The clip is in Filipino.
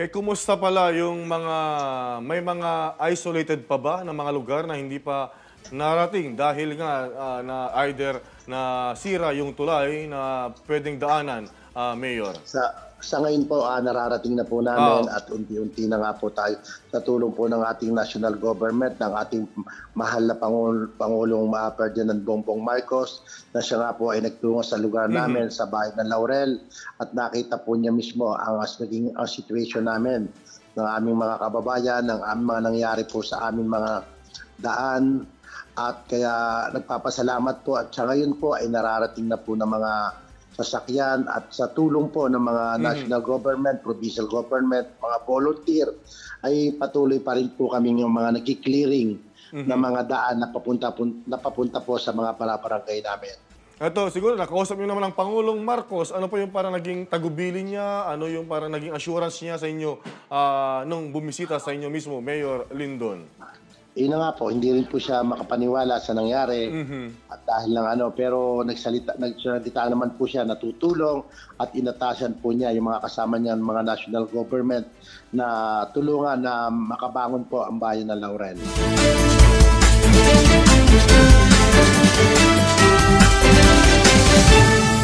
Kumusta pala yung may mga isolated pa ba na mga lugar na hindi pa narating dahil nga na either na sira yung tulay na pwedeng daanan, Mayor? Sa ngayon po, nararating na po namin at unti-unti na nga po tayo sa tulong po ng ating national government, ng ating mahal na Pangulong Ferdinand Bongbong Marcos, na siya nga po ay nagtungo sa lugar namin sa bahay ng Laurel at nakita po niya mismo ang situation namin ng aming mga kababayan, ng aming mga nangyari po sa aming mga daan, at kaya nagpapasalamat po at sa ngayon po ay nararating na po ng mga sasakyan at sa tulong po ng mga national government, provincial government, mga volunteer, ay patuloy pa rin po kami yung mga nagki-clearing ng mga daan na papunta po sa mga parabarangay namin. Ito, siguro nakausap niyo naman ang Pangulong Marcos. Ano po yung parang naging tagubilin niya? Ano yung parang naging assurance niya sa inyo nung bumisita sa inyo mismo, Mayor Lindon? Yun nga po, hindi rin po siya makapaniwala sa nangyari at dahil lang pero nagsalita naman po siya, natutulong at inatasan po niya yung mga kasama niya, mga national government na tulungan na makabangon po ang bayan ng Laurel.